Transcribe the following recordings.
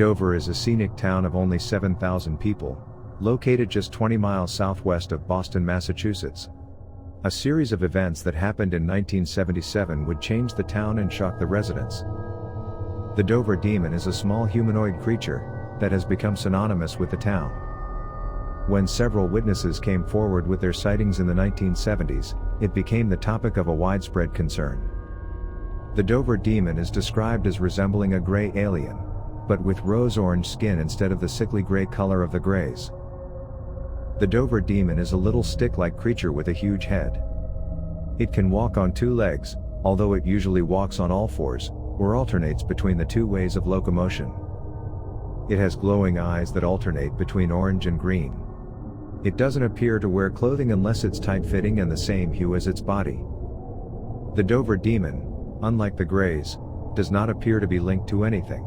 Dover is a scenic town of only 7,000 people, located just 20 miles southwest of Boston, Massachusetts. A series of events that happened in 1977 would change the town and shock the residents. The Dover Demon is a small humanoid creature that has become synonymous with the town. When several witnesses came forward with their sightings in the 1970s, it became the topic of a widespread concern. The Dover Demon is described as resembling a gray alien, but with rose-orange skin instead of the sickly gray color of the grays. The Dover Demon is a little stick-like creature with a huge head. It can walk on two legs, although it usually walks on all fours, or alternates between the two ways of locomotion. It has glowing eyes that alternate between orange and green. It doesn't appear to wear clothing unless it's tight-fitting and the same hue as its body. The Dover Demon, unlike the Greys, does not appear to be linked to anything.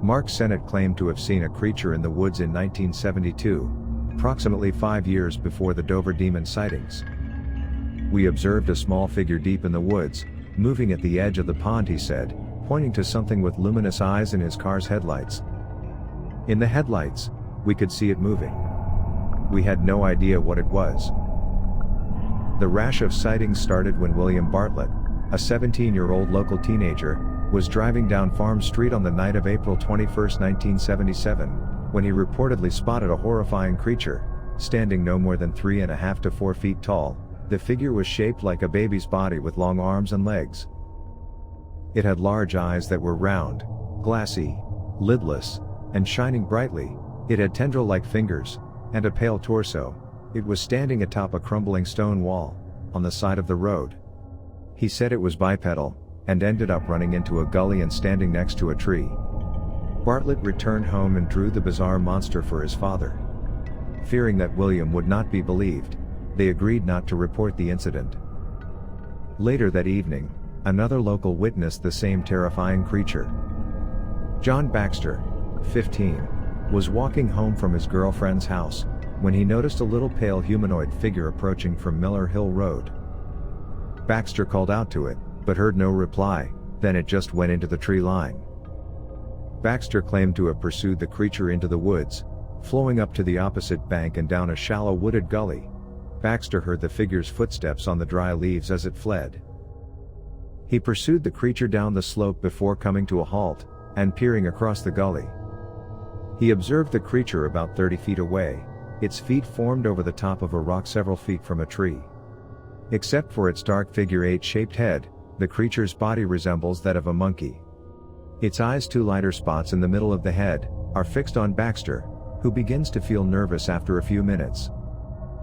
Mark Sennett claimed to have seen a creature in the woods in 1972, approximately 5 years before the Dover Demon sightings. "We observed a small figure deep in the woods, moving at the edge of the pond," he said, pointing to something with luminous eyes in his car's headlights. "In the headlights, we could see it moving. We had no idea what it was." The rash of sightings started when William Bartlett, a 17-year-old local teenager, was driving down Farm Street on the night of April 21, 1977, when he reportedly spotted a horrifying creature, standing no more than 3.5 to 4 feet tall. The figure was shaped like a baby's body with long arms and legs. It had large eyes that were round, glassy, lidless, and shining brightly. It had tendril-like fingers, and a pale torso. It was standing atop a crumbling stone wall, on the side of the road. He said it was bipedal, and ended up running into a gully and standing next to a tree. Bartlett returned home and drew the bizarre monster for his father. Fearing that William would not be believed, they agreed not to report the incident. Later that evening, another local witnessed the same terrifying creature. John Baxter, 15, was walking home from his girlfriend's house, when he noticed a little pale humanoid figure approaching from Miller Hill Road. Baxter called out to it, but heard no reply, then it just went into the tree line. Baxter claimed to have pursued the creature into the woods, flowing up to the opposite bank and down a shallow wooded gully. Baxter heard the figure's footsteps on the dry leaves as it fled. He pursued the creature down the slope before coming to a halt, and peering across the gully. He observed the creature about 30 feet away, its feet formed over the top of a rock several feet from a tree. Except for its dark figure-8-shaped head, the creature's body resembles that of a monkey. Its eyes, two lighter spots in the middle of the head, are fixed on Baxter, who begins to feel nervous after a few minutes.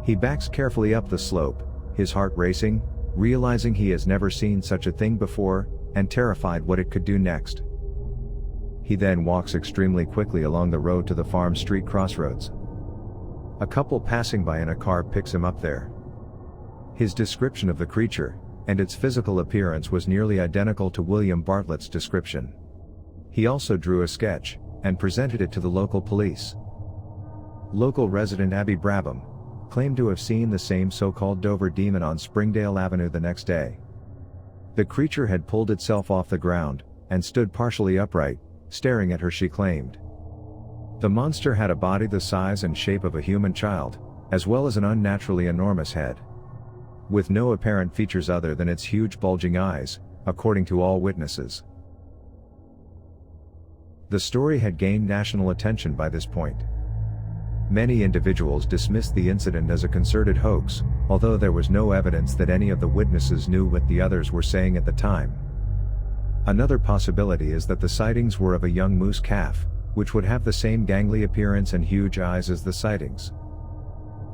He backs carefully up the slope, his heart racing, realizing he has never seen such a thing before, and terrified what it could do next. He then walks extremely quickly along the road to the Farm Street crossroads. A couple passing by in a car picks him up there. His description of the creature, and its physical appearance, was nearly identical to William Bartlett's description. He also drew a sketch, and presented it to the local police. Local resident Abby Brabham claimed to have seen the same so-called Dover Demon on Springdale Avenue the next day. The creature had pulled itself off the ground, and stood partially upright, staring at her, she claimed. The monster had a body the size and shape of a human child, as well as an unnaturally enormous head, with no apparent features other than its huge bulging eyes, according to all witnesses. The story had gained national attention by this point. Many individuals dismissed the incident as a concerted hoax, although there was no evidence that any of the witnesses knew what the others were saying at the time. Another possibility is that the sightings were of a young moose calf, which would have the same gangly appearance and huge eyes as the sightings.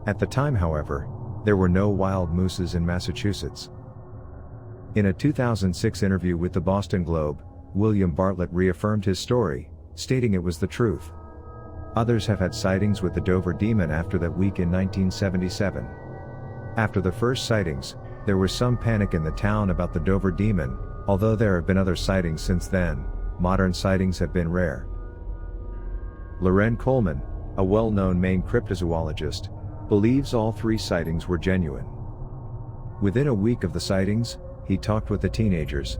At the time, however, there were no wild mooses in Massachusetts. In a 2006 interview with the Boston Globe, William Bartlett reaffirmed his story, stating it was the truth. Others have had sightings with the Dover Demon after that week in 1977. After the first sightings, there was some panic in the town about the Dover Demon. Although there have been other sightings since then, modern sightings have been rare. Loren Coleman, a well-known Maine cryptozoologist, believes all 3 sightings were genuine. Within a week of the sightings, he talked with the teenagers.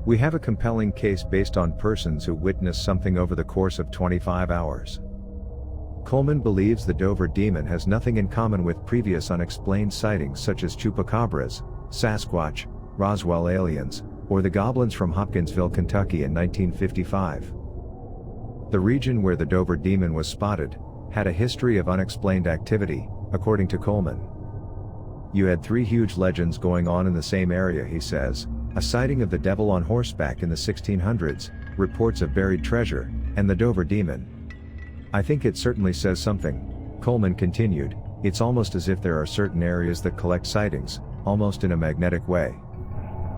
We have a compelling case based on persons who witnessed something over the course of 25 hours. Coleman believes the Dover demon has nothing in common with previous unexplained sightings such as chupacabras, Sasquatch, Roswell aliens, or the goblins from Hopkinsville, Kentucky in 1955. The region where the Dover demon was spotted had a history of unexplained activity, according to Coleman. You had three huge legends going on in the same area, he says: a sighting of the devil on horseback in the 1600s, reports of buried treasure, and the Dover demon. I think it certainly says something, Coleman continued. It's almost as if there are certain areas that collect sightings, almost in a magnetic way.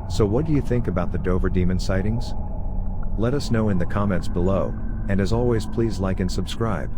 So what do you think about the Dover demon sightings? Let us know in the comments below, and as always, please like and subscribe.